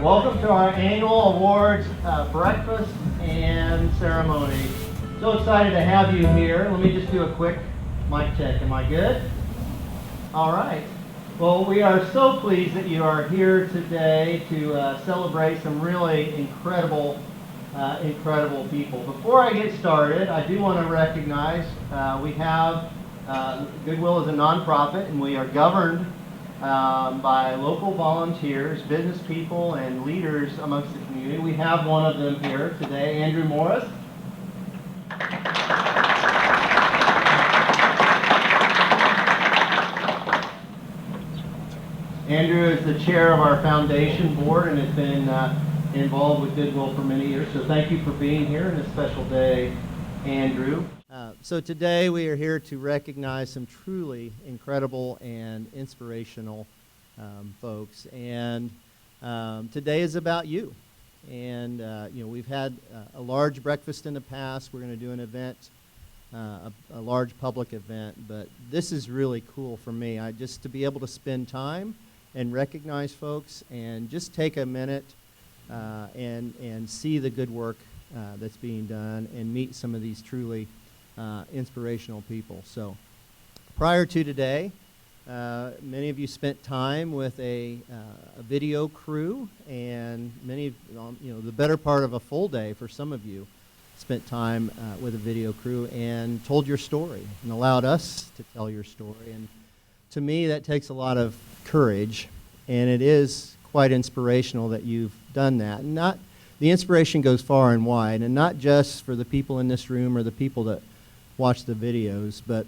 Welcome to our annual awards breakfast and ceremony. So excited to have you here. Let me just do a quick mic check. Am I good? All right. Well, we are so pleased that you are here today to celebrate some really incredible people. Before I get started, I do want to recognize we have Goodwill is a nonprofit, and we are governed by local volunteers, business people, and leaders amongst the community. We have one of them here today, Andrew Morris. Andrew is the chair of our foundation board and has been involved with Goodwill for many years. So thank you for being here on this special day, Andrew. So today we are here to recognize some truly incredible and inspirational folks. And today is about you. And we've had a large breakfast in the past. We're going to do an event, a large public event. But this is really cool for me. Just to be able to spend time and recognize folks and just take a minute and see the good work that's being done and meet some of these truly inspirational people. So prior to today, many of you spent time with a video crew, and many, the better part of a full day for some of you spent time with a video crew and told your story and allowed us to tell your story. And to me, that takes a lot of courage, and it is quite inspirational that you've done that. And the inspiration goes far and wide, and not just for the people in this room or the people that watch the videos, but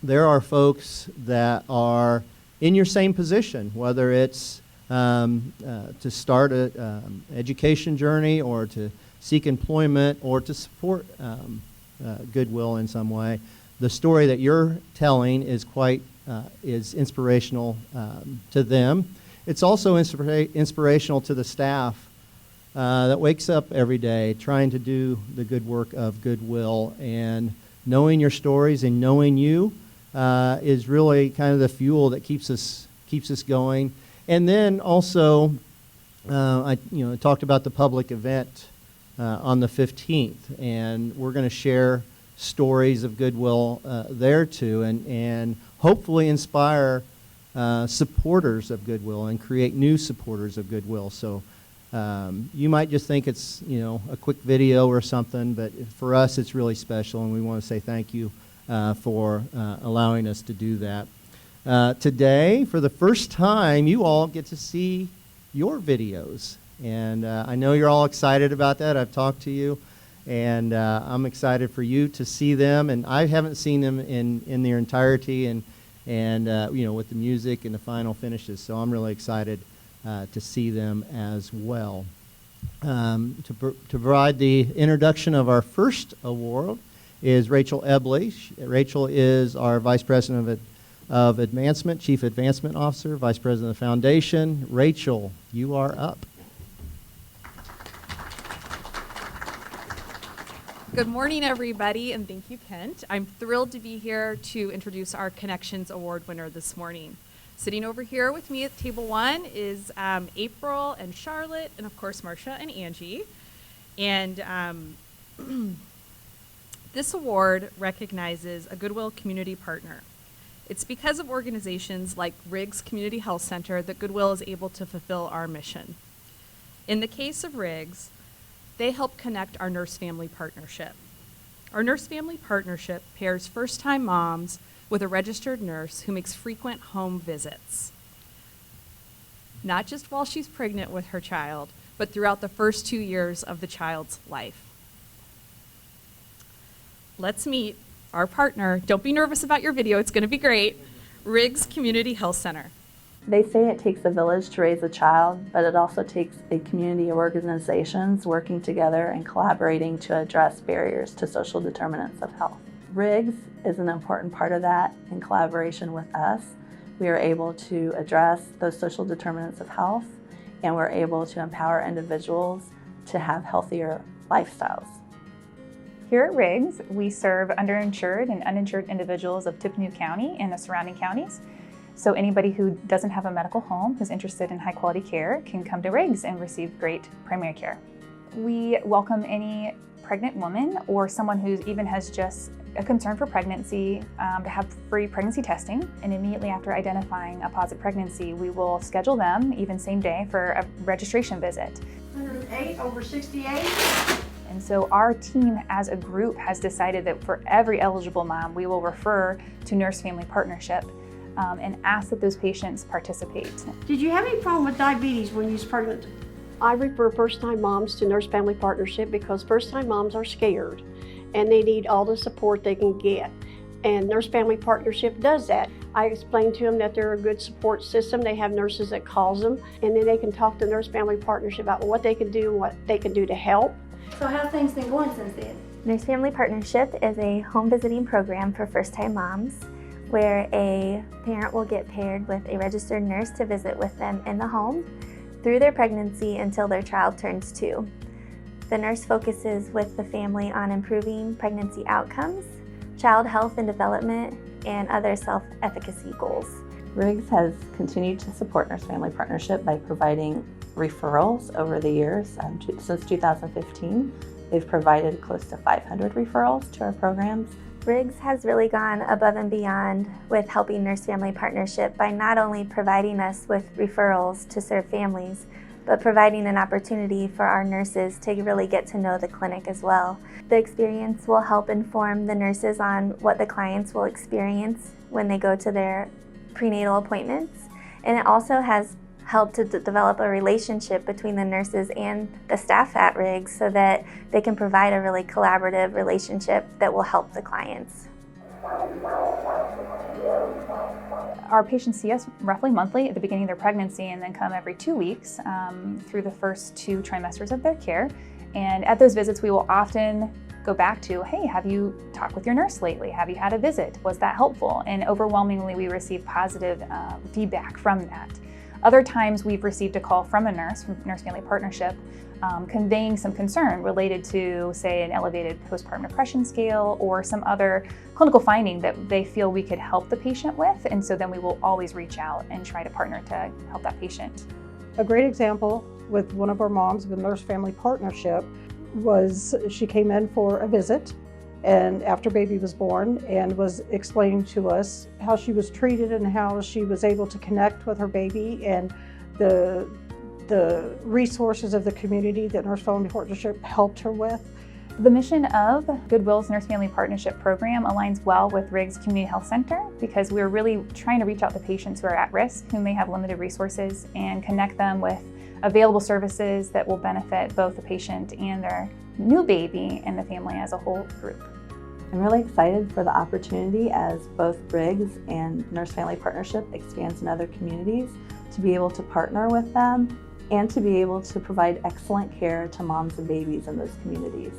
there are folks that are in your same position, whether it's to start an education journey or to seek employment or to support Goodwill in some way. The story that you're telling is is inspirational to them. It's also inspirational to the staff that wakes up every day trying to do the good work of Goodwill, and knowing your stories and knowing you is really kind of the fuel that keeps us going. And then also, I talked about the public event on the 15th, and we're going to share stories of Goodwill there too, and hopefully inspire supporters of Goodwill and create new supporters of Goodwill. So you might just think it's a quick video or something, but for us it's really special, and we want to say thank you for allowing us to do that. Today, for the first time, you all get to see your videos, and I know you're all excited about that. I've talked to you, and I'm excited for you to see them, and I haven't seen them in their entirety and with the music and the final finishes, so I'm really excited to see them as well. To provide the introduction of our first award is Rachel Ebley. Rachel is our Vice President of Advancement, Chief Advancement Officer, Vice President of the Foundation. Rachel, you are up. Good morning, everybody, and thank you, Kent. I'm thrilled to be here to introduce our Connections Award winner this morning. Sitting over here with me at table one is April and Charlotte, and of course Marcia and Angie. And this award recognizes a Goodwill community partner. It's because of organizations like Riggs Community Health Center that Goodwill is able to fulfill our mission. In the case of Riggs, they help connect our nurse-family partnership. Our nurse-family partnership pairs first-time moms with a registered nurse who makes frequent home visits, not just while she's pregnant with her child, but throughout the first 2 years of the child's life. Let's meet our partner. Don't be nervous about your video, it's gonna be great. Riggs Community Health Center. They say it takes a village to raise a child, but it also takes a community of organizations working together and collaborating to address barriers to social determinants of health. Riggs is an important part of that. In collaboration with us, we are able to address those social determinants of health, and we're able to empower individuals to have healthier lifestyles. Here at Riggs, we serve underinsured and uninsured individuals of Tippecanoe County and the surrounding counties. So anybody who doesn't have a medical home, who's interested in high quality care, can come to Riggs and receive great primary care. We welcome any pregnant woman or someone who even has just a concern for pregnancy to have free pregnancy testing. And immediately after identifying a positive pregnancy, we will schedule them, even same day, for a registration visit. 108 over 68. And so our team as a group has decided that for every eligible mom, we will refer to Nurse Family Partnership and ask that those patients participate. Did you have any problem with diabetes when you was pregnant? I refer first-time moms to Nurse Family Partnership because first-time moms are scared and they need all the support they can get. And Nurse Family Partnership does that. I explain to them that they're a good support system. They have nurses that calls them, and then they can talk to Nurse Family Partnership about what they can do and what they can do to help. So how have things been going since then? Nurse Family Partnership is a home visiting program for first-time moms where a parent will get paired with a registered nurse to visit with them in the home through their pregnancy until their child turns 2. The nurse focuses with the family on improving pregnancy outcomes, child health and development, and other self-efficacy goals. Riggs has continued to support Nurse Family Partnership by providing referrals over the years. Since 2015, they've provided close to 500 referrals to our programs. Riggs has really gone above and beyond with helping Nurse Family Partnership by not only providing us with referrals to serve families, but providing an opportunity for our nurses to really get to know the clinic as well. The experience will help inform the nurses on what the clients will experience when they go to their prenatal appointments, and it also has helped to develop a relationship between the nurses and the staff at Riggs so that they can provide a really collaborative relationship that will help the clients. Our patients see us roughly monthly at the beginning of their pregnancy and then come every 2 weeks through the first 2 trimesters of their care. And at those visits, we will often go back to, hey, have you talked with your nurse lately? Have you had a visit? Was that helpful? And overwhelmingly, we receive positive feedback from that. Other times, we've received a call from a nurse, from Nurse Family Partnership, conveying some concern related to, say, an elevated postpartum depression scale or some other clinical finding that they feel we could help the patient with. And so then we will always reach out and try to partner to help that patient. A great example with one of our moms with Nurse Family Partnership was she came in for a visit and after baby was born and was explaining to us how she was treated and how she was able to connect with her baby and the resources of the community that Nurse Family Partnership helped her with. The mission of Goodwill's Nurse Family Partnership program aligns well with Riggs Community Health Center because we're really trying to reach out to patients who are at risk, who may have limited resources, and connect them with available services that will benefit both the patient and their new baby and the family as a whole group. I'm really excited for the opportunity as both Riggs and Nurse Family Partnership expands in other communities to be able to partner with them and to be able to provide excellent care to moms and babies in those communities.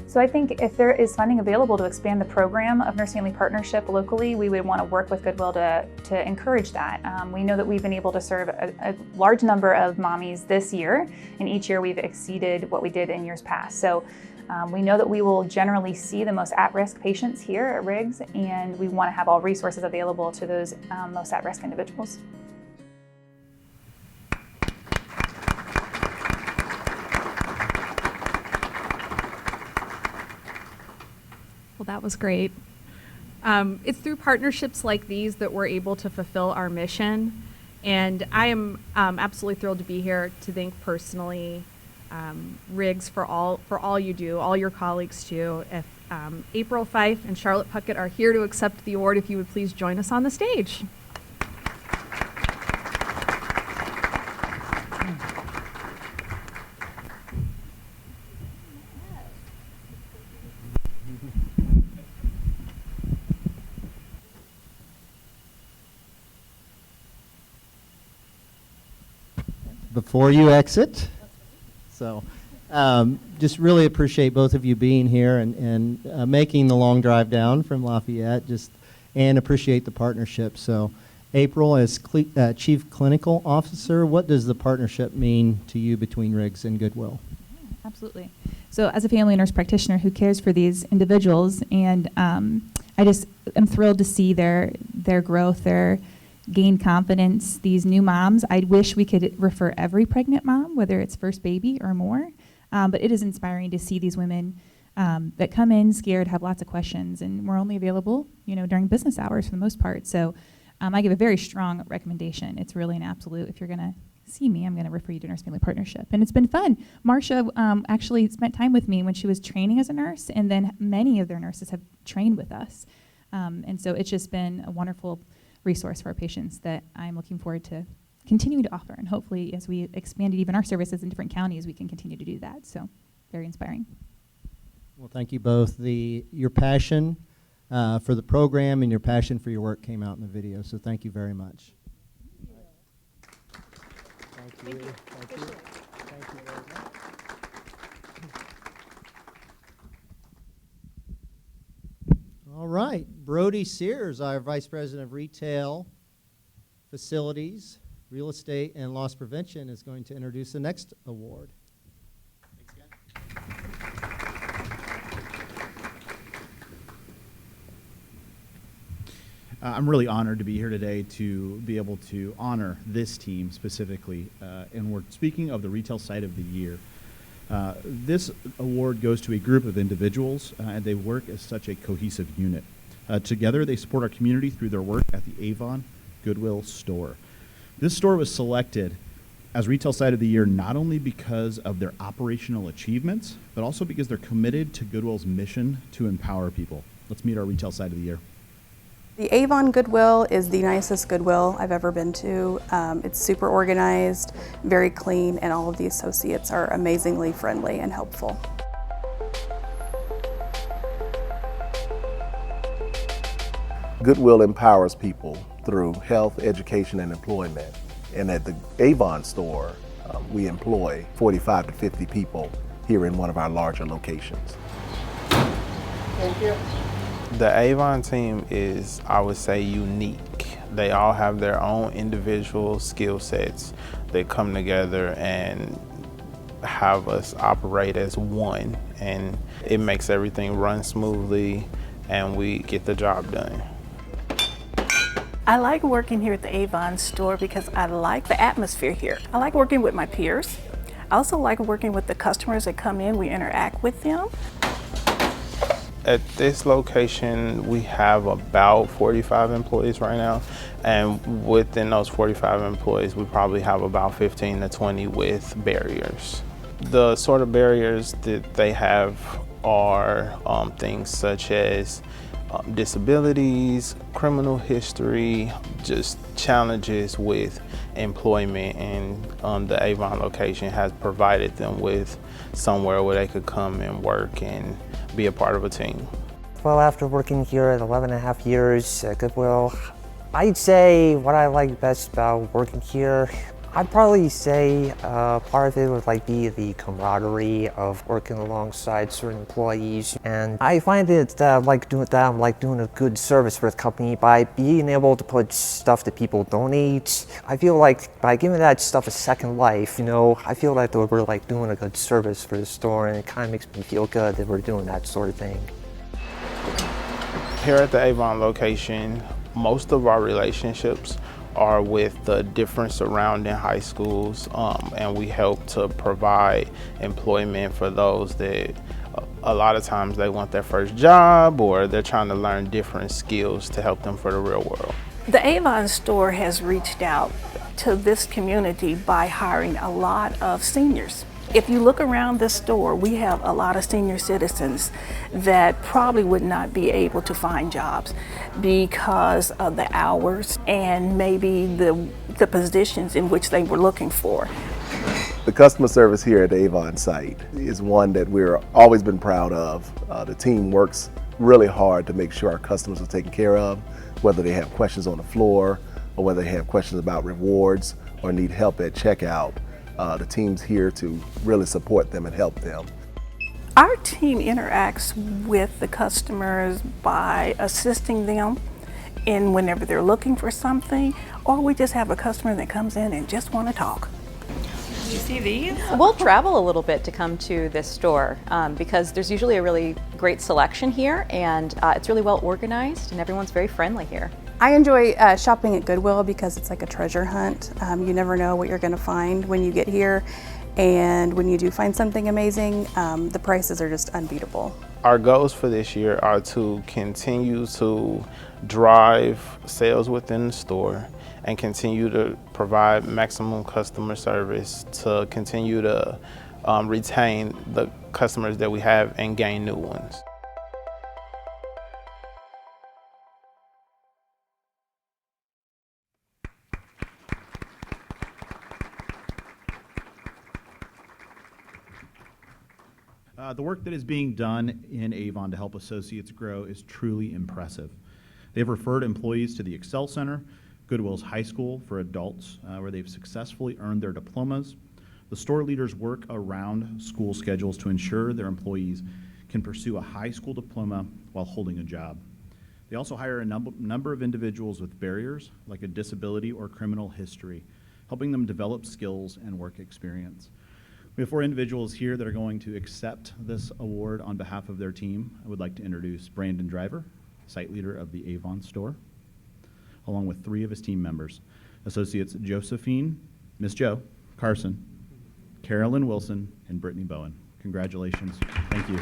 So I think if there is funding available to expand the program of Nurse Family Partnership locally, we would want to work with Goodwill to encourage that. We know that we've been able to serve a large number of mommies this year, and each year we've exceeded what we did in years past. So we know that we will generally see the most at-risk patients here at Riggs, and we want to have all resources available to those most at-risk individuals. Well, that was great. It's through partnerships like these that we're able to fulfill our mission. And I am absolutely thrilled to be here to thank personally Riggs for all you do, all your colleagues too. If April Fife and Charlotte Puckett are here to accept the award, if you would please join us on the stage. Before you exit. So just really appreciate both of you being here and making the long drive down from Lafayette, and appreciate the partnership. So April, as Chief Clinical Officer, what does the partnership mean to you between Riggs and Goodwill? Absolutely. So as a family nurse practitioner who cares for these individuals, and I just am thrilled to see their growth, their gain confidence. These new moms, I wish we could refer every pregnant mom, whether it's first baby or more, but it is inspiring to see these women that come in scared, have lots of questions, and we're only available, during business hours for the most part. So I give a very strong recommendation. It's really an absolute. If you're going to see me, I'm going to refer you to Nurse Family Partnership. And it's been fun. Marcia actually spent time with me when she was training as a nurse, and then many of their nurses have trained with us. And so it's just been a wonderful resource for our patients that I'm looking forward to continuing to offer. And hopefully, as we expanded even our services in different counties, we can continue to do that. So very inspiring. Well, thank you both. Your passion for the program and your passion for your work came out in the video, so thank you very much. Thank you. Thank you. Thank you very much. All right, Brody Sears, our Vice President of Retail, Facilities, Real Estate, and Loss Prevention, is going to introduce the next award. I'm really honored to be here today to be able to honor this team specifically, and we're speaking of the Retail Site of the Year. This award goes to a group of individuals, and they work as such a cohesive unit. Together, they support our community through their work at the Avon Goodwill store. This store was selected as Retail Site of the Year not only because of their operational achievements, but also because they're committed to Goodwill's mission to empower people. Let's meet our Retail Site of the Year. The Avon Goodwill is the nicest Goodwill I've ever been to. It's super organized, very clean, and all of the associates are amazingly friendly and helpful. Goodwill empowers people through health, education, and employment. And at the Avon store, we employ 45 to 50 people here in one of our larger locations. Thank you. The Avon team is, I would say, unique. They all have their own individual skill sets. They come together and have us operate as one, and it makes everything run smoothly and we get the job done. I like working here at the Avon store because I like the atmosphere here. I like working with my peers. I also like working with the customers that come in. We interact with them. At this location, we have about 45 employees right now, and within those 45 employees, we probably have about 15 to 20 with barriers. The sort of barriers that they have are things such as disabilities, criminal history, just challenges with employment, and the Avon location has provided them with somewhere where they could come and work and be a part of a team. Well, after working here at 11.5 years at Goodwill, I'd say what I like best about working here, I'd probably say part of it would be the camaraderie of working alongside certain employees, and I find it I'm doing a good service for the company by being able to put stuff that people donate. I feel like by giving that stuff a second life, I feel like we're doing a good service for the store, and it kind of makes me feel good that we're doing that sort of thing. Here at the Avon location, most of our relationships are with the different surrounding high schools, and we help to provide employment for those that a lot of times they want their first job or they're trying to learn different skills to help them for the real world. The Avon store has reached out to this community by hiring a lot of seniors. If you look around this store, we have a lot of senior citizens that probably would not be able to find jobs because of the hours and maybe the positions in which they were looking for. The customer service here at the Avon site is one that we're always been proud of. The team works really hard to make sure our customers are taken care of, whether they have questions on the floor or whether they have questions about rewards or need help at checkout. The team's here to really support them and help them. Our team interacts with the customers by assisting them in whenever they're looking for something, or we just have a customer that comes in and just want to talk. Did you see these? We'll travel a little bit to come to this store because there's usually a really great selection here, and it's really well organized and everyone's very friendly here. I enjoy shopping at Goodwill because it's like a treasure hunt. You never know what you're going to find when you get here, and when you do find something amazing, the prices are just unbeatable. Our goals for this year are to continue to drive sales within the store and continue to provide maximum customer service to continue to retain the customers that we have and gain new ones. The work that is being done in Avon to help associates grow is truly impressive. They've referred employees to the Excel Center, Goodwill's high school for adults, where they've successfully earned their diplomas. The store leaders work around school schedules to ensure their employees can pursue a high school diploma while holding a job. They also hire a number of individuals with barriers, like a disability or criminal history, helping them develop skills and work experience. We have 4 individuals here that are going to accept this award on behalf of their team. I would like to introduce Brandon Driver, site leader of the Avon store, along with 3 of his team members, Associates Josephine, Miss Joe, Carson, Carolyn Wilson, and Brittany Bowen. Congratulations. Thank you.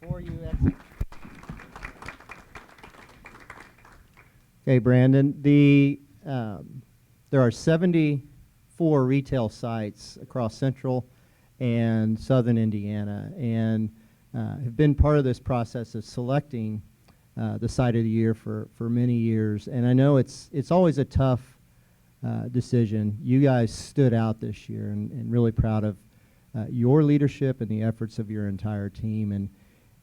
Before you exit. Okay, Brandon, there are 74 retail sites across central and southern Indiana, and have been part of this process of selecting the site of the year for many years. And I know it's always a tough decision. You guys stood out this year, and really proud of your leadership and the efforts of your entire team.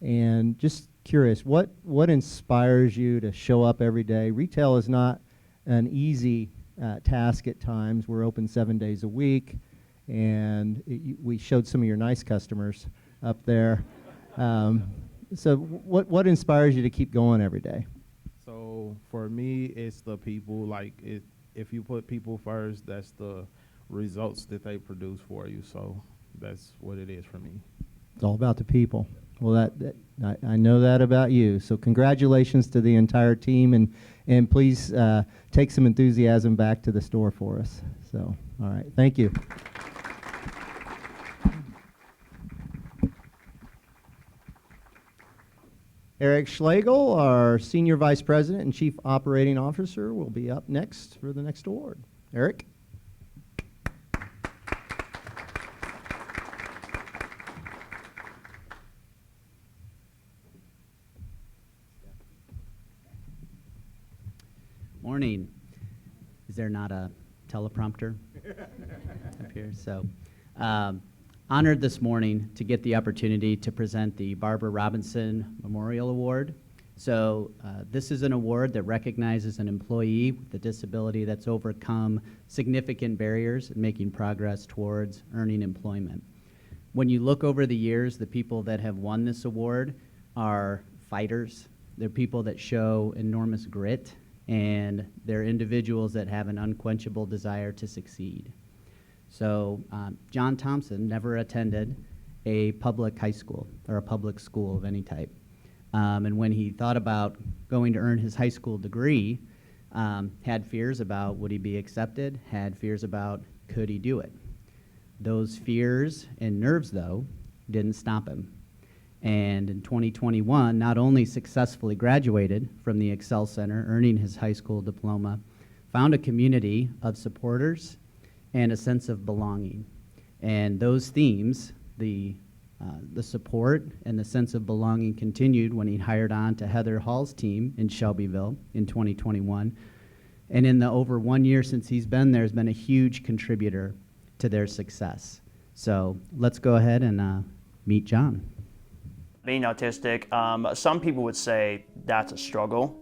And just curious, what inspires you to show up every day? Retail is not an easy task at times. We're open 7 days a week, and we showed some of your nice customers up there. So what inspires you to keep going every day? So for me, it's the people. Like, if you put people first, that's the results that they produce for you. So that's what it is for me. It's all about the people. Well, I know that about you. So congratulations to the entire team, and please take some enthusiasm back to the store for us. So, all right, thank you. Eric Schlegel, our Senior Vice President and Chief Operating Officer, will be up next for the next award. Eric? Morning. Is there not a teleprompter up here? So, honored this morning to get the opportunity to present the Barbara Robinson Memorial Award. So, this is an award that recognizes an employee with a disability that's overcome significant barriers in making progress towards earning employment. When you look over the years, the people that have won this award are fighters. They're people that show enormous grit, and they're individuals that have an unquenchable desire to succeed. So John Thompson never attended a public high school or a public school of any type. And when he thought about going to earn his high school degree, had fears about would he be accepted, had fears about could he do it. Those fears and nerves, though, didn't stop him. And in 2021, not only successfully graduated from the Excel Center, earning his high school diploma, found a community of supporters and a sense of belonging. And those themes, the support and the sense of belonging, continued when he hired on to Heather Hall's team in Shelbyville in 2021. And in the over 1 year since he's been there, has been a huge contributor to their success. So let's go ahead and meet John. Being autistic, some people would say that's a struggle,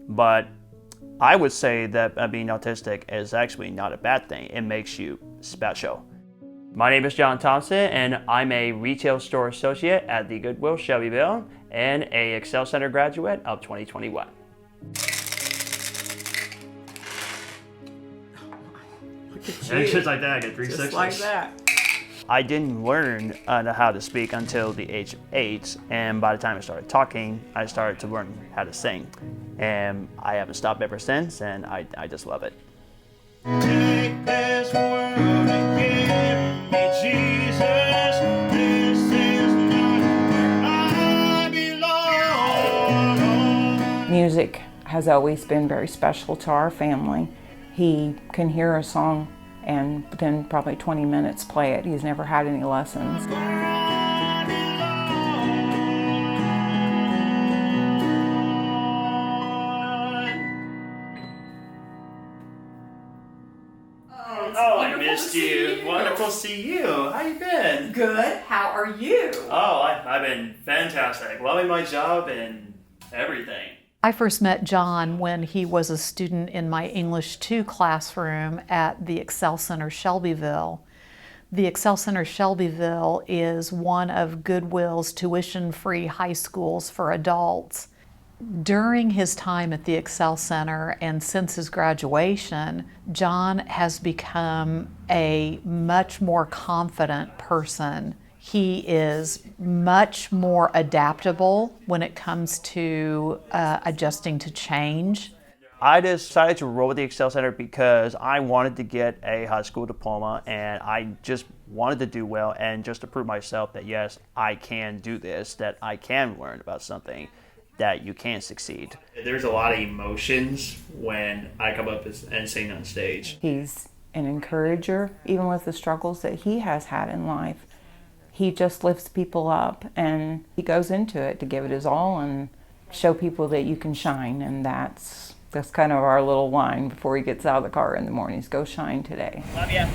but I would say that being autistic is actually not a bad thing. It makes you special. My name is John Thompson, and I'm a retail store associate at the Goodwill Shelbyville and a Excel Center graduate of 2021. And just like that, I get 3 Just sixes. like that. I didn't learn how to speak until the age of 8, and by the time I started talking, I started to learn how to sing. And I haven't stopped ever since, and I just love it. Take this world and give me Jesus. This is not where I belong. Music has always been very special to our family. He can hear a song and within probably 20 minutes play it. He's never had any lessons. Oh, I missed you. Wonderful to see you. How you been? Good. How are you? Oh, I've been fantastic. Loving my job and everything. I first met John when he was a student in my English 2 classroom at the Excel Center Shelbyville. The Excel Center Shelbyville is one of Goodwill's tuition-free high schools for adults. During his time at the Excel Center and since his graduation, John has become a much more confident person. He is much more adaptable when it comes to adjusting to change. I decided to roll with the Excel Center because I wanted to get a high school diploma, and I just wanted to do well and just to prove myself that yes, I can do this, that I can learn about something, that you can succeed. There's a lot of emotions when I come up and sing on stage. He's an encourager, even with the struggles that he has had in life. He just lifts people up, and he goes into it to give it his all and show people that you can shine, and that's kind of our little line before he gets out of the car in the mornings, go shine today. Love ya.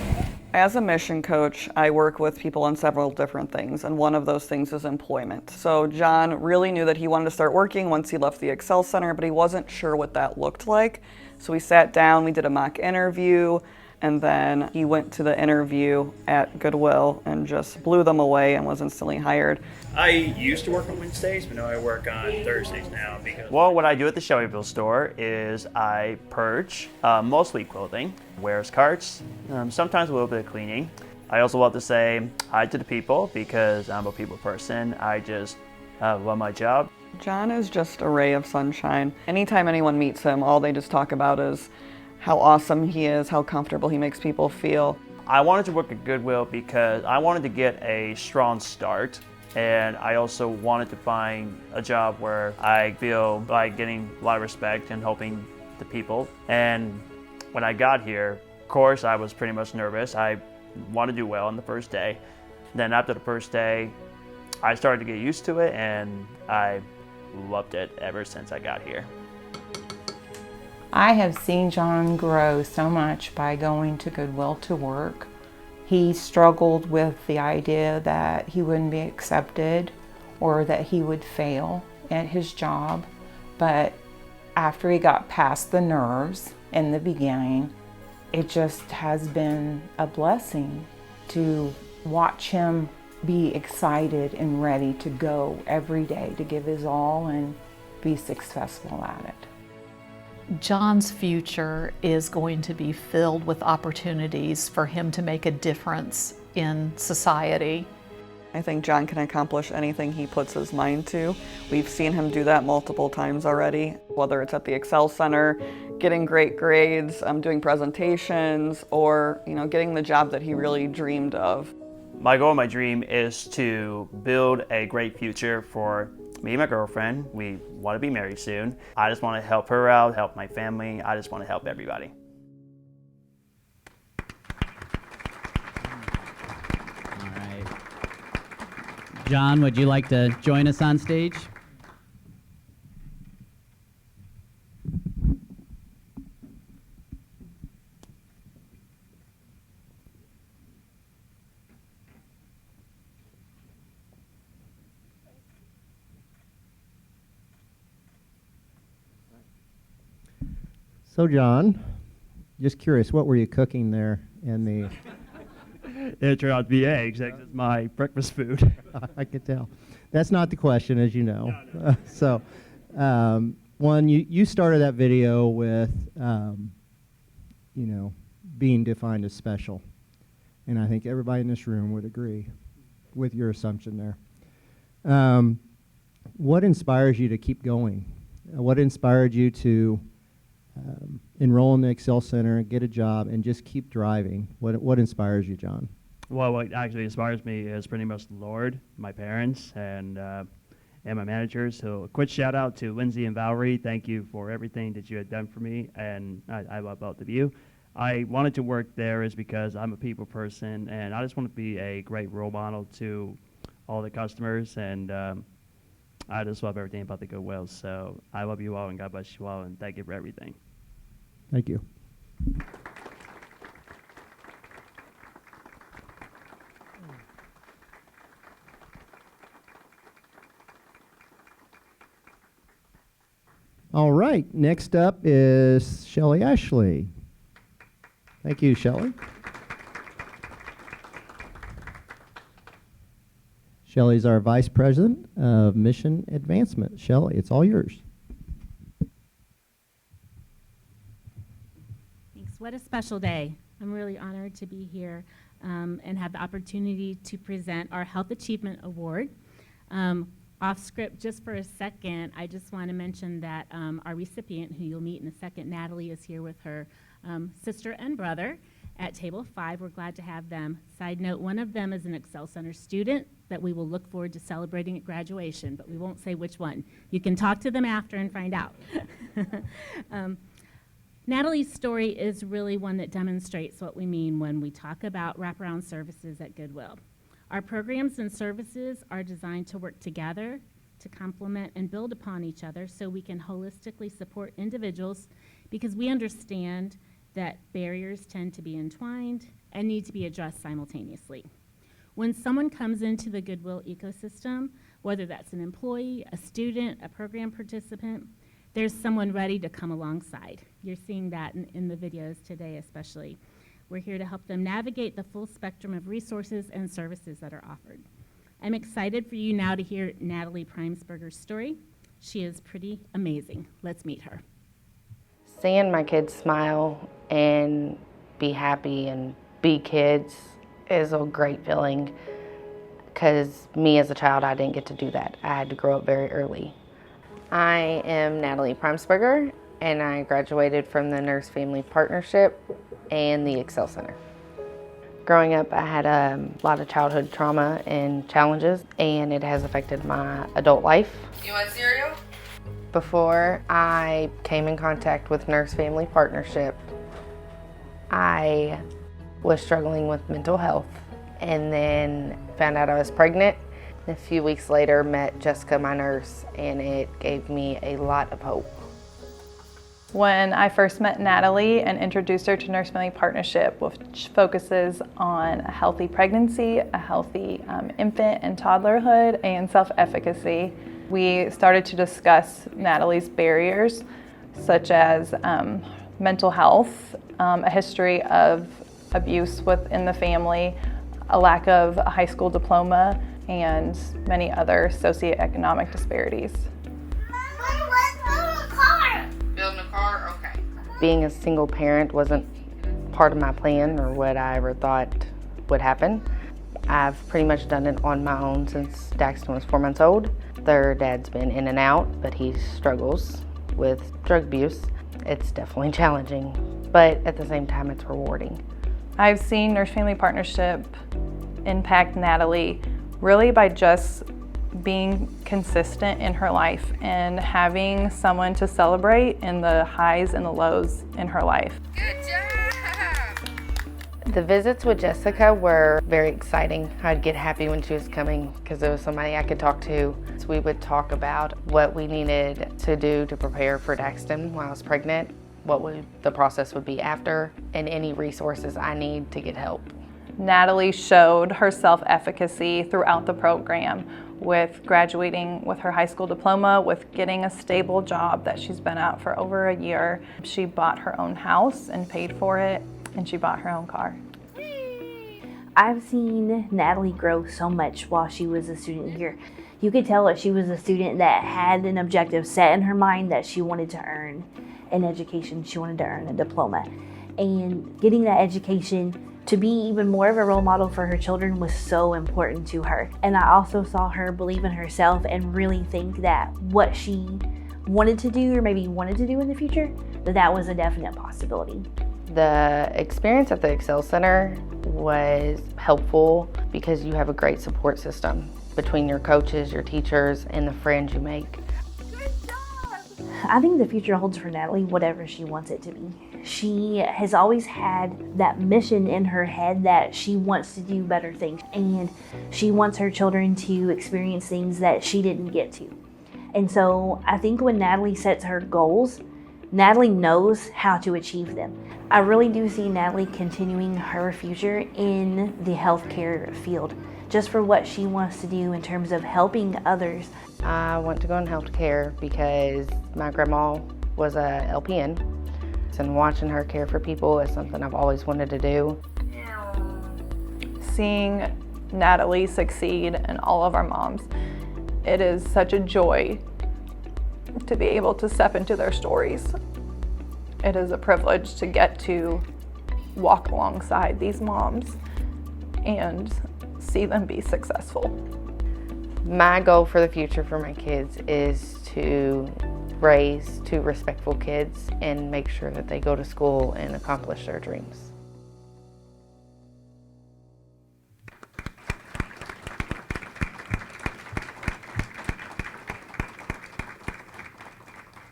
As a mission coach, I work with people on several different things, and one of those things is employment. So John really knew that he wanted to start working once he left the Excel Center, but he wasn't sure what that looked like. So we sat down, we did a mock interview, and then he went to the interview at Goodwill and just blew them away and was instantly hired. I used to work on Wednesdays, but now I work on Thursdays now. Well, what I do at the Shelbyville store is I purge, mostly clothing, wares carts, sometimes a little bit of cleaning. I also love to say hi to the people because I'm a people person. I just love my job. John is just a ray of sunshine. Anytime anyone meets him, all they just talk about is how awesome he is, how comfortable he makes people feel. I wanted to work at Goodwill because I wanted to get a strong start, and I also wanted to find a job where I feel like getting a lot of respect and helping the people. And when I got here, of course, I was pretty much nervous. I wanted to do well on the first day. Then after the first day, I started to get used to it, and I loved it ever since I got here. I have seen John grow so much by going to Goodwill to work. He struggled with the idea that he wouldn't be accepted or that he would fail at his job, but after he got past the nerves in the beginning, it just has been a blessing to watch him be excited and ready to go every day to give his all and be successful at it. John's future is going to be filled with opportunities for him to make a difference in society. I think John can accomplish anything he puts his mind to. We've seen him do that multiple times already, whether it's at the Excel Center, getting great grades, doing presentations, or getting the job that he really dreamed of. My goal and my dream is to build a great future for me and my girlfriend. We want to be married soon. I just want to help her out, help my family. I just want to help everybody. All right. John, would you like to join us on stage? So John, just curious, what were you cooking there in the... It turned out to be eggs. Eggs is my breakfast food. I could tell. That's not the question, as you know. So, one, you started that video with, being defined as special. And I think everybody in this room would agree with your assumption there. What inspires you to keep going? What inspired you to enroll in the Excel Center, get a job, and just keep driving? What inspires you, John? Well, what actually inspires me is pretty much the Lord, my parents, and my managers. So a quick shout out to Lindsay and Valerie. Thank you for everything that you had done for me, and I love both of you. I wanted to work there is because I'm a people person, and I just want to be a great role model to all the customers, and I just love everything about the Goodwill. So I love you all, and God bless you all, and thank you for everything. Thank you. All right, next up is Shelley Ashley. Thank you, Shelley. Shelley's our Vice President of Mission Advancement. Shelley, it's all yours. Thanks. What a special day. I'm really honored to be here and have the opportunity to present our Health Achievement Award. Off script, just for a second, I just want to mention that our recipient, who you'll meet in a second, Natalie, is here with her sister and brother at table 5. We're glad to have them. Side note, one of them is an Excel Center student that we will look forward to celebrating at graduation, but we won't say which one. You can talk to them after and find out. Natalie's story is really one that demonstrates what we mean when we talk about wraparound services at Goodwill. Our programs and services are designed to work together, to complement and build upon each other so we can holistically support individuals, because we understand that barriers tend to be entwined and need to be addressed simultaneously. When someone comes into the Goodwill ecosystem, whether that's an employee, a student, a program participant, there's someone ready to come alongside. You're seeing that in the videos today especially. We're here to help them navigate the full spectrum of resources and services that are offered. I'm excited for you now to hear Natalie Primesberger's story. She is pretty amazing. Let's meet her. Seeing my kids smile and be happy and be kids is a great feeling, because me as a child, I didn't get to do that. I had to grow up very early. I am Natalie Primesberger, and I graduated from the Nurse Family Partnership and the Excel Center. Growing up, I had a lot of childhood trauma and challenges, and it has affected my adult life. You want cereal? Before I came in contact with Nurse Family Partnership, I was struggling with mental health, and then found out I was pregnant. A few weeks later, met Jessica, my nurse, and it gave me a lot of hope. When I first met Natalie and introduced her to Nurse Family Partnership, which focuses on a healthy pregnancy, a healthy infant and toddlerhood, and self-efficacy, we started to discuss Natalie's barriers, such as mental health, a history of abuse within the family, a lack of a high school diploma, and many other socioeconomic disparities. Building a car? Okay. Being a single parent wasn't part of my plan or what I ever thought would happen. I've pretty much done it on my own since Daxton was 4 months old. Their dad's been in and out, but he struggles with drug abuse. It's definitely challenging, but at the same time, it's rewarding. I've seen Nurse Family Partnership impact Natalie really by just being consistent in her life and having someone to celebrate in the highs and the lows in her life. Good job! The visits with Jessica were very exciting. I'd get happy when she was coming because it was somebody I could talk to. So we would talk about what we needed to do to prepare for Daxton while I was pregnant, what the process would be after, and any resources I need to get help. Natalie showed her self-efficacy throughout the program, with graduating with her high school diploma, with getting a stable job that she's been at for over a year. She bought her own house and paid for it, and she bought her own car. I've seen Natalie grow so much while she was a student here. You could tell that she was a student that had an objective set in her mind that she wanted to earn an education, she wanted to earn a diploma. And getting that education to be even more of a role model for her children was so important to her. And I also saw her believe in herself and really think that what she wanted to do or maybe wanted to do in the future, that was a definite possibility. The experience at the Excel Center was helpful because you have a great support system between your coaches, your teachers, and the friends you make. I think the future holds for Natalie whatever she wants it to be. She has always had that mission in her head that she wants to do better things, and she wants her children to experience things that she didn't get to. And so I think when Natalie sets her goals, Natalie knows how to achieve them. I really do see Natalie continuing her future in the healthcare field, just for what she wants to do in terms of helping others. I want to go in healthcare because my grandma was a LPN, and watching her care for people is something I've always wanted to do. Seeing Natalie succeed and all of our moms, it is such a joy to be able to step into their stories. It is a privilege to get to walk alongside these moms and see them be successful. My goal for the future for my kids is to raise two respectful kids and make sure that they go to school and accomplish their dreams.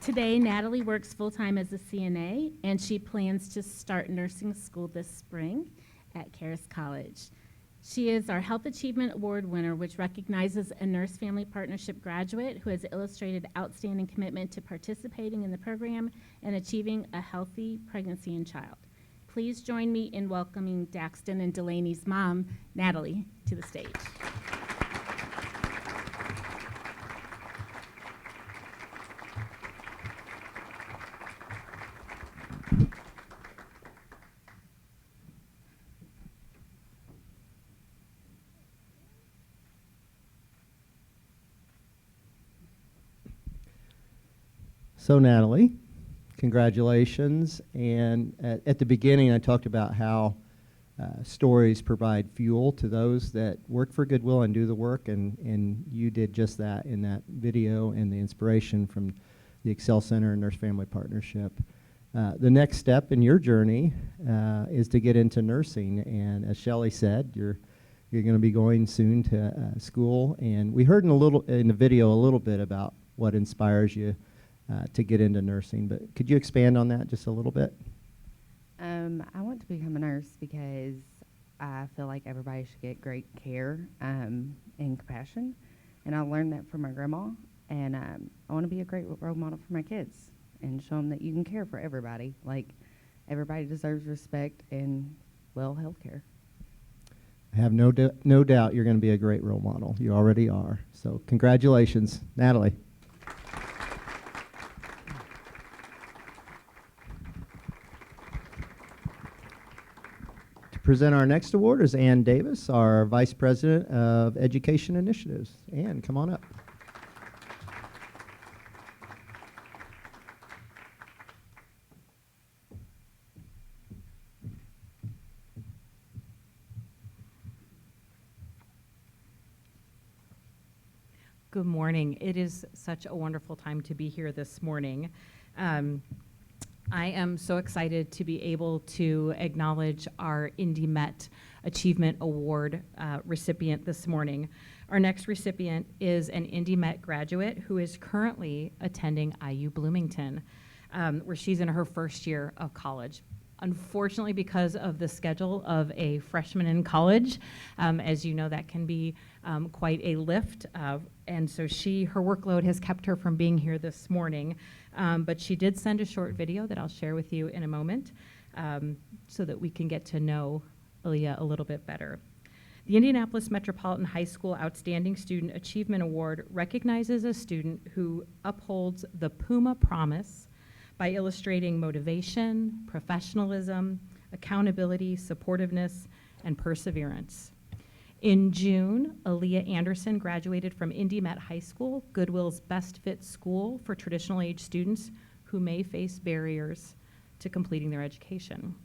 Today, Natalie works full-time as a CNA, and she plans to start nursing school this spring at Karis College. She is our Health Achievement Award winner, which recognizes a nurse-family partnership graduate who has illustrated outstanding commitment to participating in the program and achieving a healthy pregnancy and child. Please join me in welcoming Daxton and Delaney's mom, Natalie, to the stage. So Natalie, congratulations. And at the beginning, I talked about how stories provide fuel to those that work for Goodwill and do the work, and you did just that in that video and the inspiration from the Excel Center and Nurse Family Partnership. The next step in your journey is to get into nursing, and as Shelley said, you're going to be going soon to school, and we heard in the video a little bit about what inspires you to get into nursing, but could you expand on that just a little bit? I want to become a nurse because I feel like everybody should get great care and compassion, and I learned that from my grandma, and I want to be a great role model for my kids and show them that you can care for everybody. Like, everybody deserves respect and, well, health care. I have no doubt you're going to be a great role model. You already are. So congratulations, Natalie. Present our next award is Ann Davis, our Vice President of Education Initiatives. Ann, come on up. Good morning. It is such a wonderful time to be here this morning. I am so excited to be able to acknowledge our Indy Met Achievement Award recipient this morning. Our next recipient is an Indy Met graduate who is currently attending IU Bloomington, where she's in her first year of college. Unfortunately, because of the schedule of a freshman in college, as you know, that can be quite a lift. And so her workload has kept her from being here this morning. But she did send a short video that I'll share with you in a moment so that we can get to know Aaliyah a little bit better. The Indianapolis Metropolitan High School Outstanding Student Achievement Award recognizes a student who upholds the Puma Promise by illustrating motivation, professionalism, accountability, supportiveness, and perseverance. In June, Aaliyah Anderson graduated from Indy Met High School, Goodwill's best fit school for traditional age students who may face barriers to completing their education.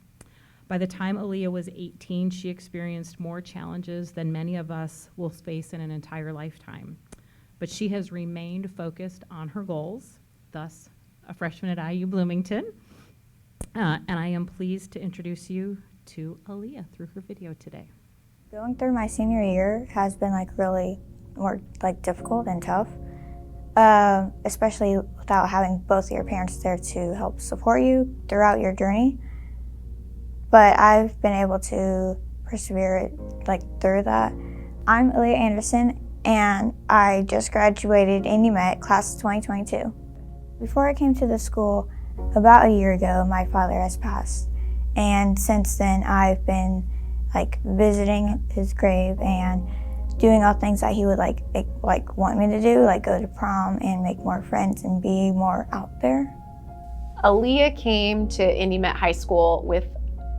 By the time Aaliyah was 18, she experienced more challenges than many of us will face in an entire lifetime. But she has remained focused on her goals, thus a freshman at IU Bloomington. And I am pleased to introduce you to Aaliyah through her video today. Going through my senior year has been really more difficult and tough, especially without having both your parents there to help support you throughout your journey. But I've been able to persevere through that. I'm Aaliyah Anderson, and I just graduated Indy Met class of 2022. Before I came to the school, about a year ago, my father has passed, and since then I've been visiting his grave and doing all things that he would want me to do, go to prom and make more friends and be more out there. Aaliyah came to Indy Met High School with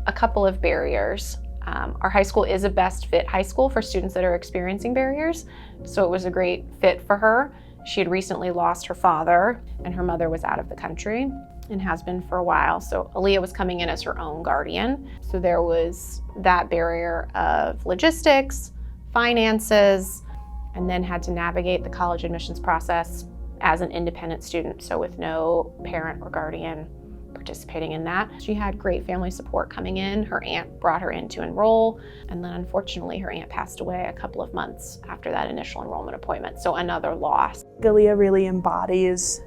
a couple of barriers. Our high school is a best fit high school for students that are experiencing barriers, so it was a great fit for her. She had recently lost her father, and her mother was out of the country and has been for a while. So Aaliyah was coming in as her own guardian. So there was that barrier of logistics, finances, and then had to navigate the college admissions process as an independent student, so with no parent or guardian participating in that. She had great family support coming in. Her aunt brought her in to enroll, and then unfortunately her aunt passed away a couple of months after that initial enrollment appointment, so another loss. Aaliyah really embodies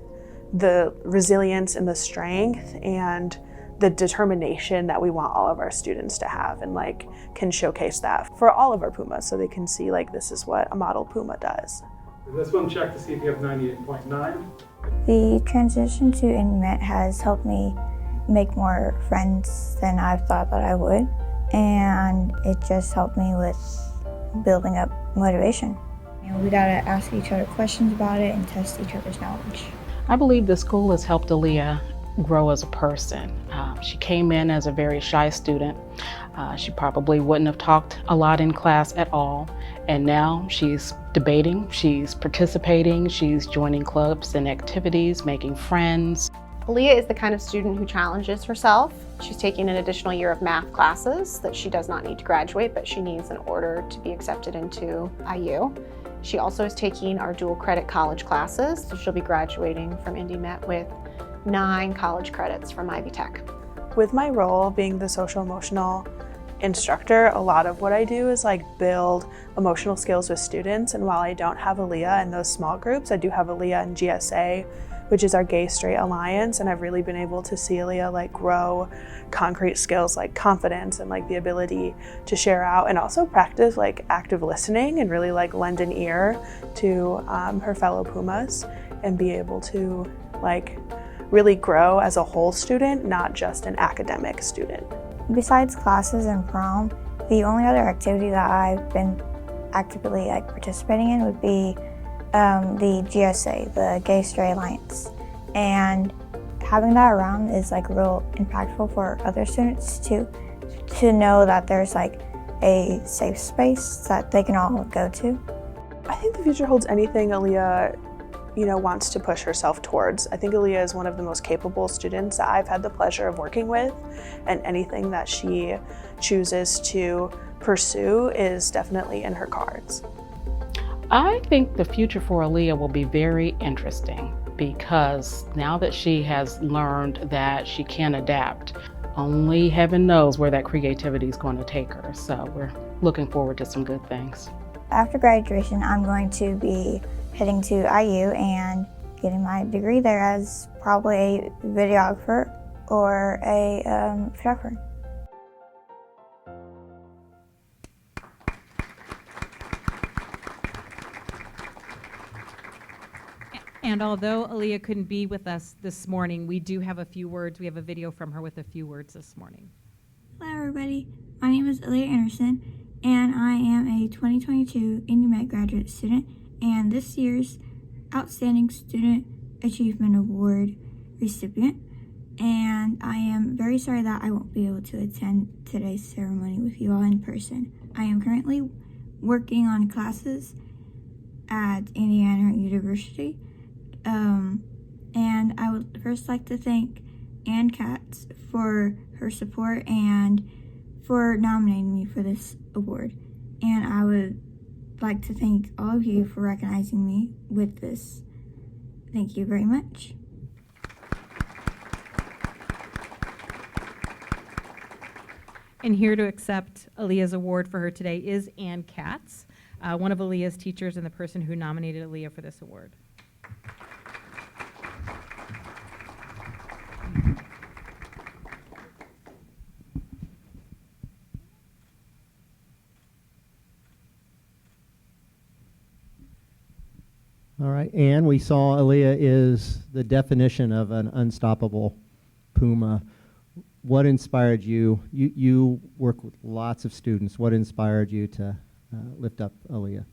the resilience and the strength and the determination that we want all of our students to have, and can showcase that for all of our Pumas so they can see this is what a model Puma does. This one check to see if you have 98.9. The transition to Indy Met has helped me make more friends than I thought that I would, and it just helped me with building up motivation. We gotta ask each other questions about it and test each other's knowledge. I believe the school has helped Aaliyah grow as a person. She came in as a very shy student. She probably wouldn't have talked a lot in class at all. And now she's debating, she's participating, she's joining clubs and activities, making friends. Aaliyah is the kind of student who challenges herself. She's taking an additional year of math classes that she does not need to graduate, but she needs in order to be accepted into IU. She also is taking our dual credit college classes, so she'll be graduating from Indy Met with 9 college credits from Ivy Tech. With my role being the social emotional instructor, a lot of what I do is build emotional skills with students, and while I don't have Aaliyah in those small groups, I do have Aaliyah in GSA, which is our Gay Straight Alliance, and I've really been able to see Aaliyah grow concrete skills like confidence and the ability to share out, and also practice active listening and really lend an ear to her fellow Pumas and be able to really grow as a whole student, not just an academic student. Besides classes and prom, the only other activity that I've been actively participating in would be the GSA, the Gay Straight Alliance. And having that around is real impactful for other students too, to know that there's a safe space that they can all go to. I think the future holds anything Aaliyah wants to push herself towards. I think Aaliyah is one of the most capable students that I've had the pleasure of working with, and anything that she chooses to pursue is definitely in her cards. I think the future for Aaliyah will be very interesting, because now that she has learned that she can adapt, only heaven knows where that creativity is going to take her. So we're looking forward to some good things. After graduation, I'm going to be heading to IU and getting my degree there as probably a videographer or a photographer. And although Aaliyah couldn't be with us this morning, we do have a few words. We have a video from her with a few words this morning. Hello everybody, my name is Aaliyah Anderson, and I am a 2022 IndyMet graduate student and this year's Outstanding Student Achievement Award recipient. And I am very sorry that I won't be able to attend today's ceremony with you all in person. I am currently working on classes at Indiana University. And I would first like to thank Ann Katz for her support and for nominating me for this award. And I would like to thank all of you for recognizing me with this. Thank you very much. And here to accept Aaliyah's award for her today is Ann Katz, one of Aaliyah's teachers and the person who nominated Aaliyah for this award. All right, Ann, we saw Aaliyah is the definition of an unstoppable Puma. What inspired you? You work with lots of students. What inspired you to lift up Aaliyah?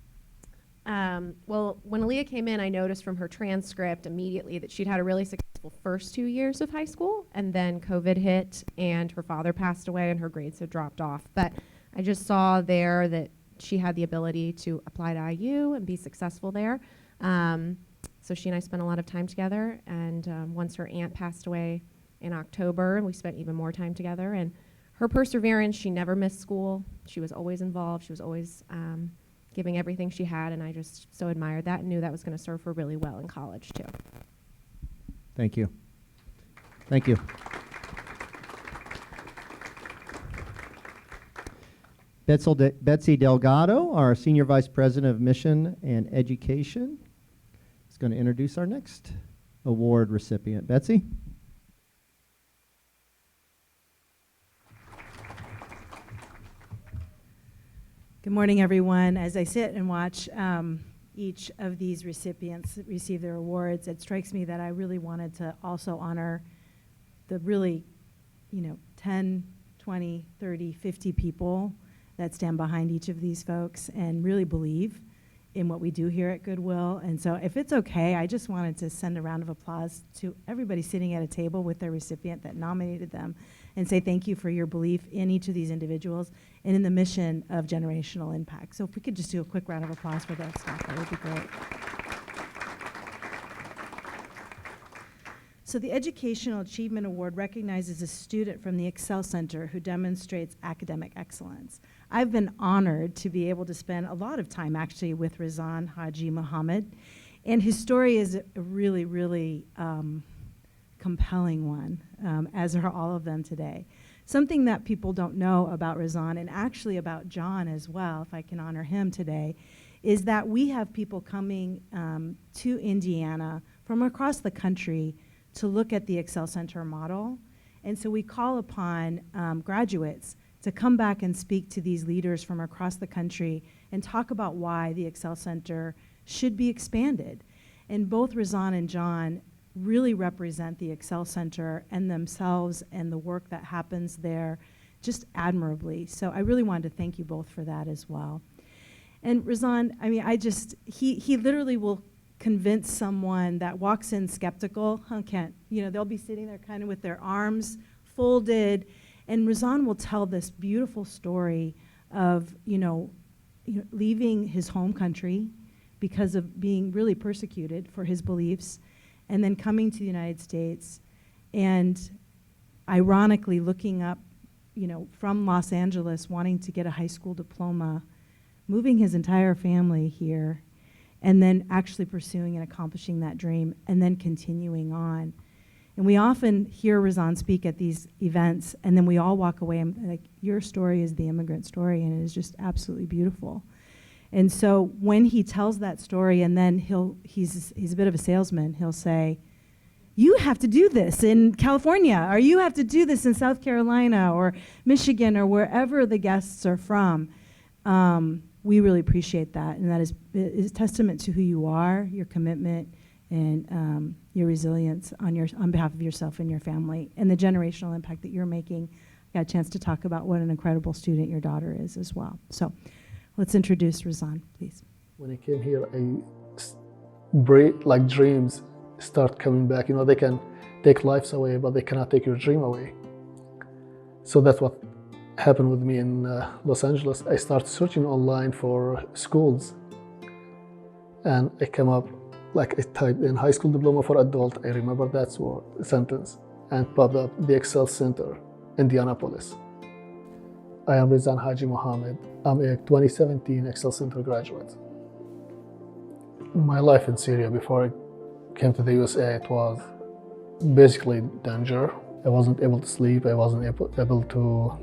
Well, when Aaliyah came in, I noticed from her transcript immediately that she'd had a really successful first 2 years of high school, and then COVID hit, and her father passed away, and her grades had dropped off. But I just saw there that she had the ability to apply to IU and be successful there. So she and I spent a lot of time together, and once her aunt passed away in October, we spent even more time together. And her perseverance, she never missed school. She was always involved. She was always giving everything she had, and I just so admired that and knew that was going to serve her really well in college too. Thank you. Thank you. Betsy Delgado, our Senior Vice President of Mission and Education, is going to introduce our next award recipient. Betsy? Good morning, everyone. As I sit and watch each of these recipients receive their awards, it strikes me that I really wanted to also honor the really, 10, 20, 30, 50 people that stand behind each of these folks and really believe in what we do here at Goodwill. And so if it's okay, I just wanted to send a round of applause to everybody sitting at a table with their recipient that nominated them and say thank you for your belief in each of these individuals and in the mission of generational impact. So if we could just do a quick round of applause for that staff, that would be great. So the Educational Achievement Award recognizes a student from the Excel Center who demonstrates academic excellence. I've been honored to be able to spend a lot of time actually with Rizan Haji Muhammad, and his story is a really, really compelling one, as are all of them today. Something that people don't know about Rizan, and actually about John as well, if I can honor him today, is that we have people coming to Indiana from across the country to look at the Excel Center model. And so we call upon graduates to come back and speak to these leaders from across the country and talk about why the Excel Center should be expanded. And both Rizan and John really represent the Excel Center and themselves and the work that happens there just admirably. So I really wanted to thank you both for that as well. And Rizan, I mean, he literally will convince someone that walks in skeptical, they'll be sitting there kind of with their arms folded, and Rizan will tell this beautiful story of, leaving his home country because of being really persecuted for his beliefs, and then coming to the United States, and ironically looking up, from Los Angeles, wanting to get a high school diploma, moving his entire family here, and then actually pursuing and accomplishing that dream, and then continuing on. And we often hear Rizan speak at these events, and then we all walk away and like, your story is the immigrant story, and it is just absolutely beautiful. And so when he tells that story, and then he's a bit of a salesman, he'll say, you have to do this in California, or you have to do this in South Carolina, or Michigan, or wherever the guests are from. We really appreciate that, and that is a testament to who you are, your commitment, and your resilience on behalf of yourself and your family, and the generational impact that you're making got a chance to talk about what an incredible student your daughter is as well. So let's introduce Razan, please. When I came here, dreams start coming back. You know, they can take lives away, but they cannot take your dream away. So that's what happened with me in Los Angeles. I started searching online for schools, and I came up, I typed in high school diploma for adult. I remember that sentence, and popped up the Excel Center, Indianapolis. I am Razan Haji Mohammed. I'm a 2017 Excel Center graduate. My life in Syria before I came to the USA, it was basically danger. I wasn't able to sleep. I wasn't able to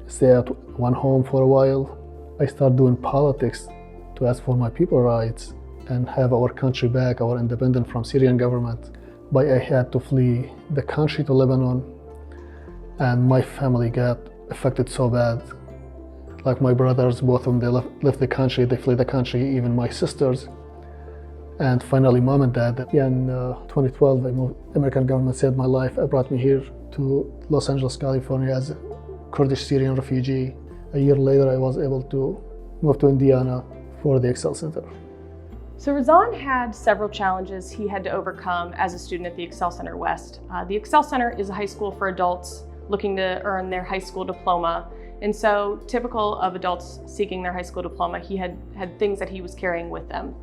stay at one home for a while. I started doing politics to ask for my people's rights and have our country back, our independence from Syrian government. But I had to flee the country to Lebanon, and my family got affected so bad. Like my brothers, both of them, they left the country, they fled the country, even my sisters. And finally, mom and dad. In 2012, I moved. American government saved my life. It brought me here to Los Angeles, California as a Kurdish Syrian refugee. A year later, I was able to move to Indiana for the Excel Center. So Razan had several challenges he had to overcome as a student at the Excel Center West. The Excel Center is a high school for adults looking to earn their high school diploma. And so, typical of adults seeking their high school diploma, he had things that he was carrying with them.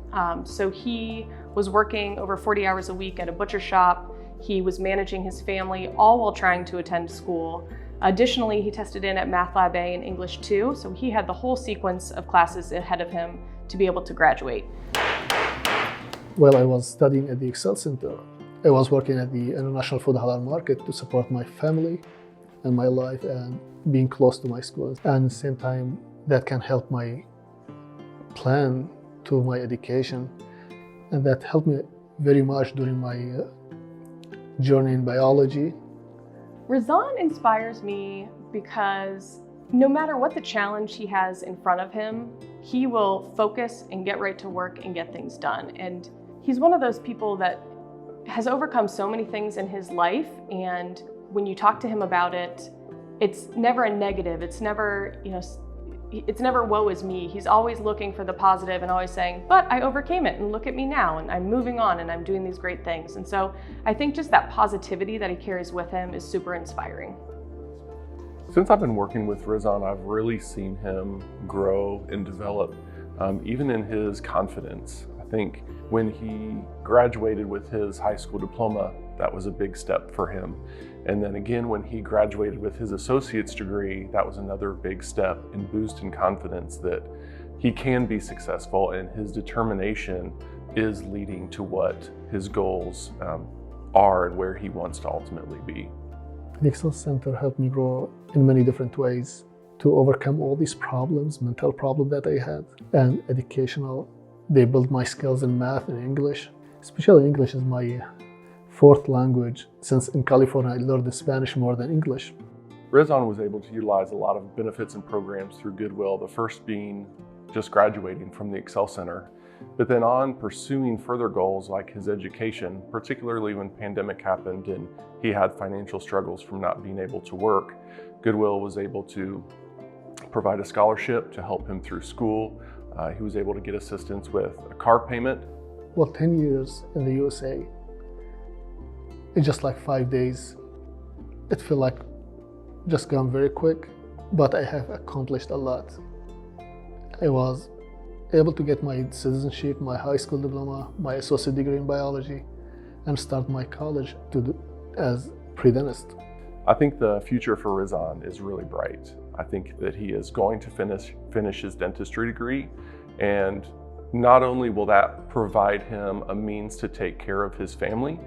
So he was working over 40 hours a week at a butcher shop. He was managing his family, all while trying to attend school. Additionally, he tested in at Math Lab A and English 2, so he had the whole sequence of classes ahead of him to be able to graduate. While I was studying at the Excel Center, I was working at the International Food Halal Market to support my family and my life and being close to my schools. And at the same time, that can help my plan to my education. And that helped me very much during my journey in biology. Razan inspires me because no matter what the challenge he has in front of him, he will focus and get right to work and get things done. And he's one of those people that has overcome so many things in his life, and when you talk to him about it, it's never a negative. It's never, it's never woe is me. He's always looking for the positive and always saying, but I overcame it and look at me now and I'm moving on and I'm doing these great things. And so I think just that positivity that he carries with him is super inspiring. Since I've been working with Razan, I've really seen him grow and develop, even in his confidence. I think when he graduated with his high school diploma, that was a big step for him. And then again, when he graduated with his associate's degree, that was another big step and boost in confidence that he can be successful, and his determination is leading to what his goals are and where he wants to ultimately be. The Excel Center helped me grow in many different ways to overcome all these problems, mental problems that I had, and educational. They built my skills in math and English. Especially English is my fourth language, since in California I learned Spanish more than English. Razan was able to utilize a lot of benefits and programs through Goodwill, the first being just graduating from the Excel Center, but then on pursuing further goals like his education, particularly when pandemic happened and he had financial struggles from not being able to work. Goodwill was able to provide a scholarship to help him through school. He was able to get assistance with a car payment. Well, 10 years in the USA, it's just like 5 days. It feels like just gone very quick, but I have accomplished a lot. I was able to get my citizenship, my high school diploma, my associate degree in biology, and start my college as pre-dentist. I think the future for Razan is really bright. I think that he is going to finish his dentistry degree, and not only will that provide him a means to take care of his family,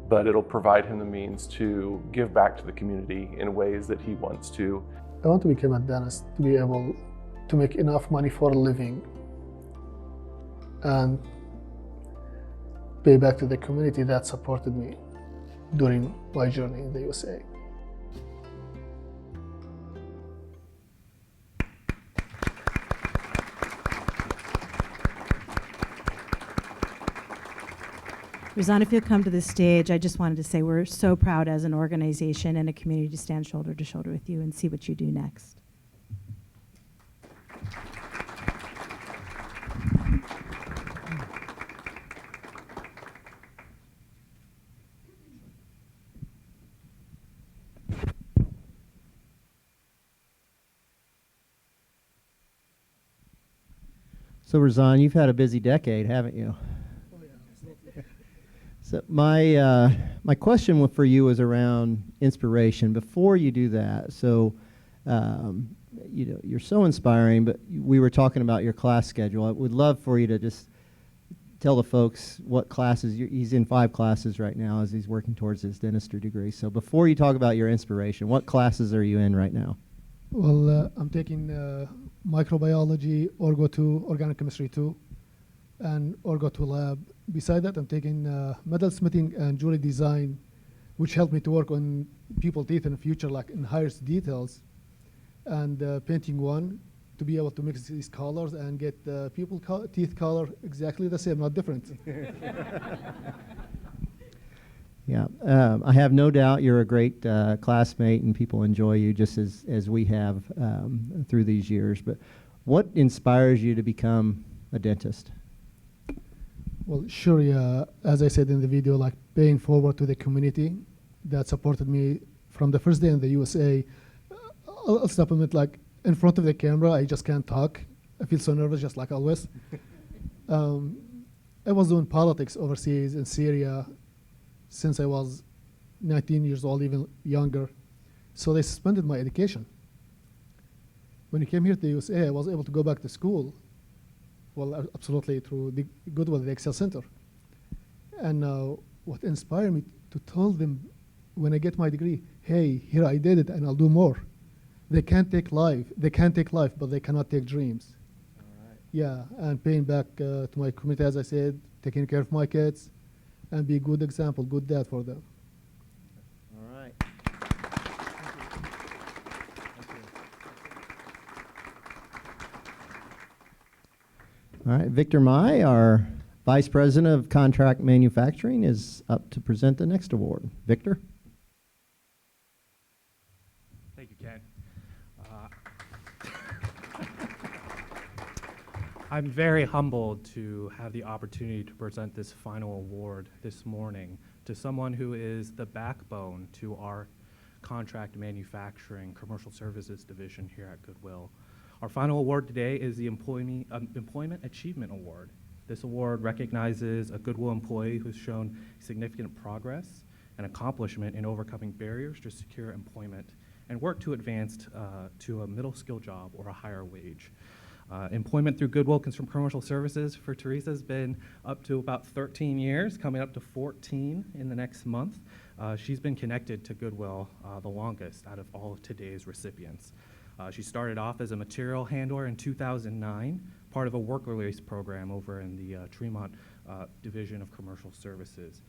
but it'll provide him the means to give back to the community in ways that he wants to. I want to become a dentist to be able to make enough money for a living and pay back to the community that supported me during my journey in the USA. Razan, if you'll come to the stage, I just wanted to say we're so proud as an organization and a community to stand shoulder to shoulder with you and see what you do next. So, Razan, you've had a busy decade, haven't you? Oh, yeah, absolutely. So my question for you is around inspiration. Before you do that, so you're so inspiring. But we were talking about your class schedule. I would love for you to just tell the folks what classes he's in. 5 classes right now as he's working towards his dentistry degree. So before you talk about your inspiration, what classes are you in right now? Well, I'm taking microbiology, Orgo 2, organic chemistry 2, and Orgo 2 lab. Beside that, I'm taking metal smithing and jewelry design, which helped me to work on people's teeth in the future, like in highest details, and painting 1 to be able to mix these colors and get the teeth color exactly the same, not different. Yeah, I have no doubt you're a great classmate and people enjoy you just as we have through these years. But what inspires you to become a dentist? Well, sure, yeah. As I said in the video, like paying forward to the community that supported me from the first day in the USA. I'll supplement, like in front of the camera, I just can't talk. I feel so nervous, just like always. I was doing politics overseas in Syria since I was 19 years old, even younger. So they suspended my education. When I came here to the USA, I was able to go back to school. Well, absolutely through the Goodwill, the Excel Center. And what inspired me to tell them when I get my degree, hey, here I did it and I'll do more. They can't take life, but they cannot take dreams. All right. Yeah, and paying back to my community, as I said, taking care of my kids, and be a good example, good dad for them. All right. All right, Victor Mai, our Vice President of Contract Manufacturing, is up to present the next award. Victor? Thank you, Ken. I'm very humbled to have the opportunity to present this final award this morning to someone who is the backbone to our contract manufacturing commercial services division here at Goodwill. Our final award today is the Employment Achievement Award. This award recognizes a Goodwill employee who's shown significant progress and accomplishment in overcoming barriers to secure employment and work to advance to a middle skill job or a higher wage. Employment through Goodwill Commercial Services for Teresa has been up to about 13 years, coming up to 14 in the next month. She's been connected to Goodwill the longest out of all of today's recipients. She started off as a material handler in 2009, part of a work release program over in the Tremont Division of Commercial Services.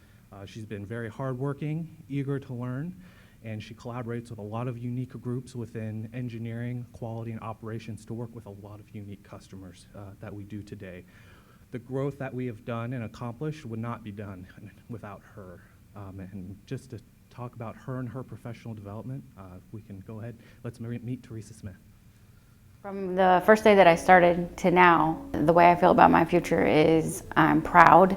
She's been very hardworking, eager to learn, and she collaborates with a lot of unique groups within engineering, quality, and operations to work with a lot of unique customers that we do today. The growth that we have done and accomplished would not be done without her. And just to talk about her and her professional development, we can go ahead. Let's meet Teresa Smith. From the first day that I started to now, the way I feel about my future is I'm proud.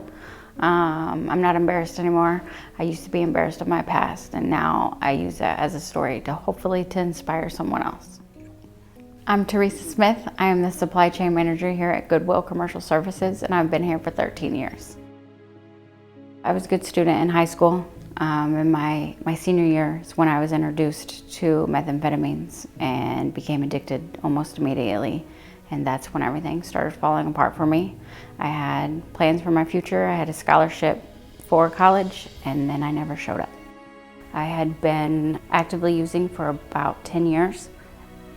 I'm not embarrassed anymore. I used to be embarrassed of my past, and now I use that as a story to hopefully to inspire someone else. I'm Teresa Smith. I am the supply chain manager here at Goodwill Commercial Services, and I've been here for 13 years. I was a good student in high school. In my senior year is when I was introduced to methamphetamines and became addicted almost immediately. And that's when everything started falling apart for me. I had plans for my future. I had a scholarship for college, and then I never showed up. I had been actively using for about 10 years.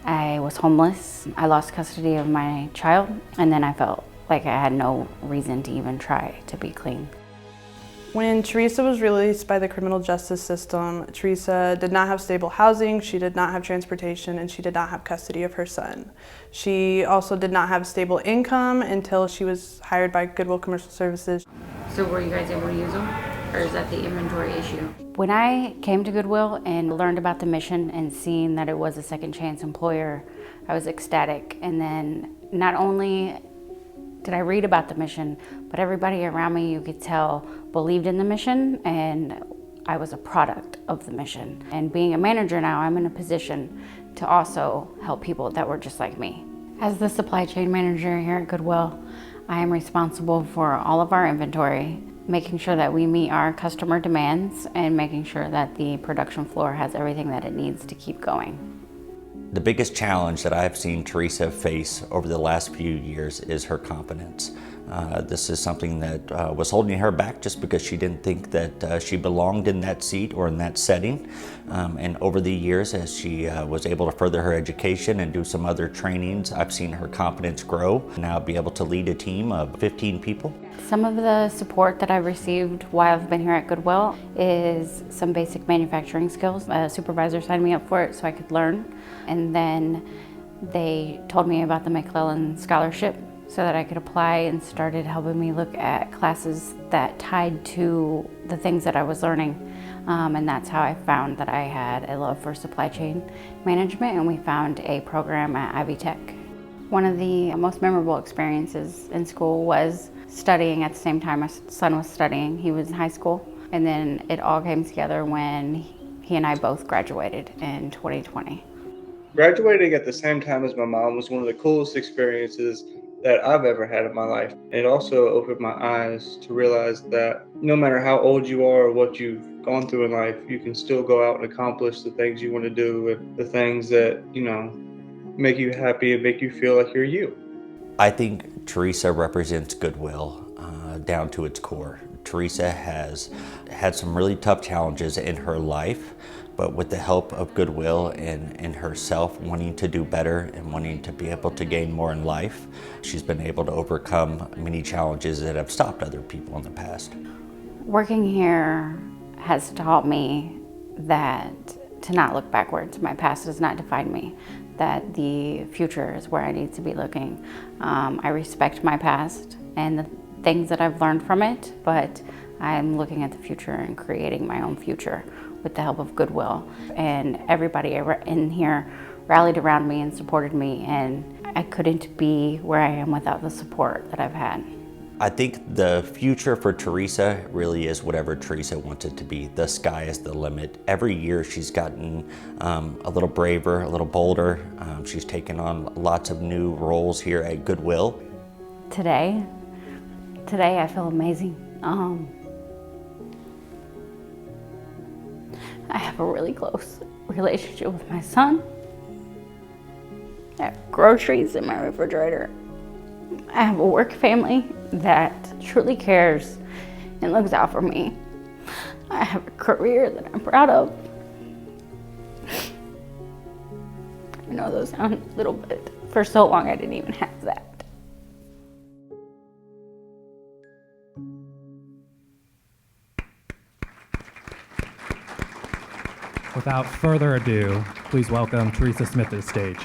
I was homeless. I lost custody of my child, and then I felt like I had no reason to even try to be clean. When Teresa was released by the criminal justice system, Teresa did not have stable housing, she did not have transportation, and she did not have custody of her son. She also did not have stable income until she was hired by Goodwill Commercial Services. So were you guys able to use them, or is that the inventory issue? When I came to Goodwill and learned about the mission and seeing that it was a second chance employer, I was ecstatic. And then not only did I read about the mission, but everybody around me, you could tell, believed in the mission, and I was a product of the mission. And being a manager now, I'm in a position to also help people that were just like me. As the supply chain manager here at Goodwill, I am responsible for all of our inventory, making sure that we meet our customer demands and making sure that the production floor has everything that it needs to keep going. The biggest challenge that I've seen Teresa face over the last few years is her confidence. This is something that was holding her back just because she didn't think that she belonged in that seat or in that setting. And over the years, as she was able to further her education and do some other trainings, I've seen her confidence grow. Now be able to lead a team of 15 people. Some of the support that I've received while I've been here at Goodwill is some basic manufacturing skills. A supervisor signed me up for it so I could learn. And then they told me about the McClellan Scholarship so that I could apply, and started helping me look at classes that tied to the things that I was learning. And that's how I found that I had a love for supply chain management, and we found a program at Ivy Tech. One of the most memorable experiences in school was studying at the same time my son was studying. He was in high school, and then it all came together when he and I both graduated in 2020. Graduating at the same time as my mom was one of the coolest experiences that I've ever had in my life. It also opened my eyes to realize that no matter how old you are or what you've gone through in life, you can still go out and accomplish the things you want to do and the things that, make you happy and make you feel like you're you. I think Teresa represents Goodwill down to its core. Teresa has had some really tough challenges in her life, but with the help of Goodwill and herself wanting to do better and wanting to be able to gain more in life, she's been able to overcome many challenges that have stopped other people in the past. Working here has taught me that to not look backwards. My past does not define me, that the future is where I need to be looking. I respect my past and the things that I've learned from it, but I'm looking at the future and creating my own future with the help of Goodwill. And everybody in here rallied around me and supported me, and I couldn't be where I am without the support that I've had. I think the future for Teresa really is whatever Teresa wants it to be. The sky is the limit. Every year she's gotten a little braver, a little bolder. She's taken on lots of new roles here at Goodwill. Today I feel amazing. I have a really close relationship with my son. I have groceries in my refrigerator. I have a work family that truly cares and looks out for me. I have a career that I'm proud of. I know those sound a little bit. For so long I didn't even have that. Without further ado, please welcome Teresa Smith to the stage.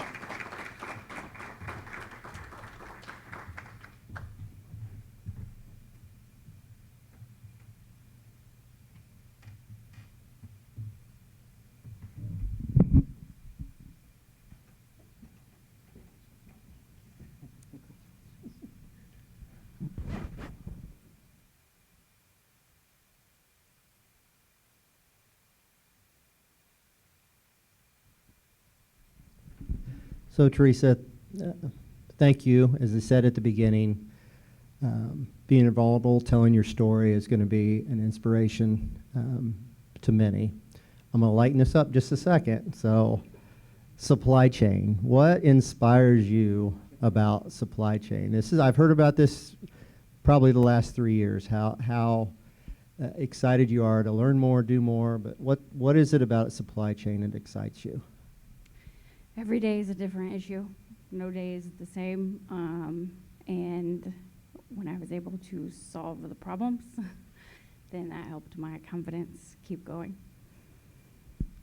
So Teresa, thank you. As I said at the beginning, being vulnerable, telling your story is going to be an inspiration to many. I'm going to lighten this up just a second. So supply chain, what inspires you about supply chain? I've heard about this probably the last 3 years, how excited you are to learn more, do more, but what is it about supply chain that excites you? Every day is a different issue. No day is the same. And when I was able to solve the problems, then that helped my confidence keep going.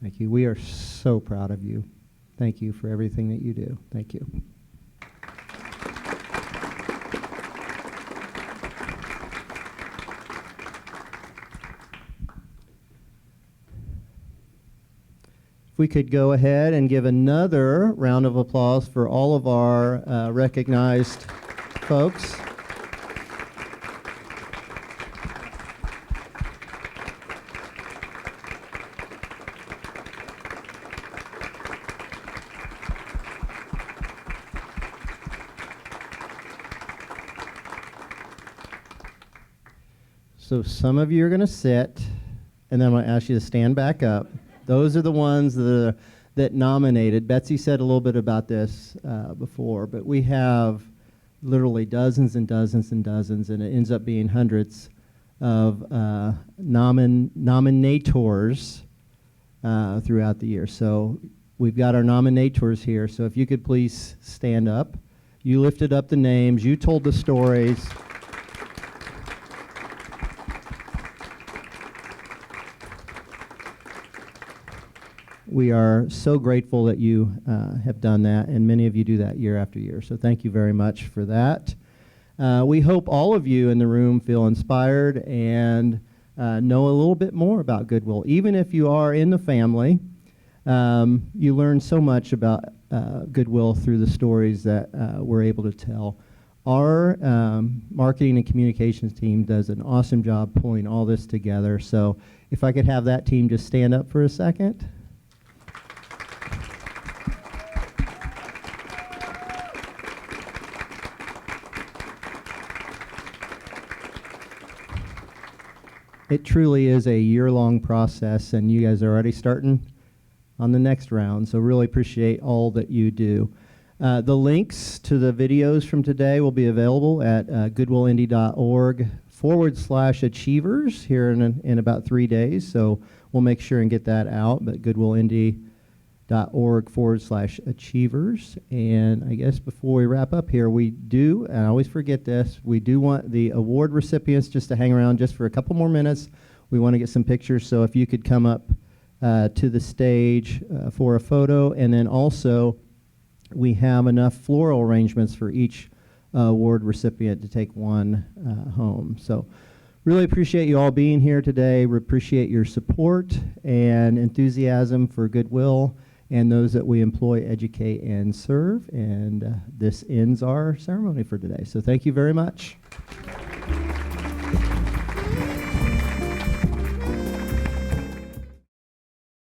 Thank you. We are so proud of you. Thank you for everything that you do. Thank you. we could go ahead and give another round of applause for all of our recognized folks. So some of you are going to sit, and then I'm going to ask you to stand back up. Those are the ones that nominated. Betsy said a little bit about this before, but we have literally dozens and dozens and dozens, and it ends up being hundreds of nominators throughout the year. So we've got our nominators here. So if you could please stand up. You lifted up the names. You told the stories. We are so grateful that you have done that, and many of you do that year after year. So thank you very much for that. We hope all of you in the room feel inspired and know a little bit more about Goodwill. Even if you are in the family, you learn so much about Goodwill through the stories that we're able to tell. Our marketing and communications team does an awesome job pulling all this together. So if I could have that team just stand up for a second. It truly is a year-long process, and you guys are already starting on the next round, so really appreciate all that you do. The links to the videos from today will be available at goodwillindy.org/achievers here in about 3 days, so we'll make sure and get that out, but goodwillindy.org/achievers. And I guess before we wrap up here, we do, and I always forget this, we do want the award recipients just to hang around just for a couple more minutes. We want to get some pictures, so if you could come up to the stage for a photo, and then also we have enough floral arrangements for each award recipient to take one home. So really appreciate you all being here today. We appreciate your support and enthusiasm for Goodwill and those that we employ, educate, and serve. And this ends our ceremony for today. So thank you very much.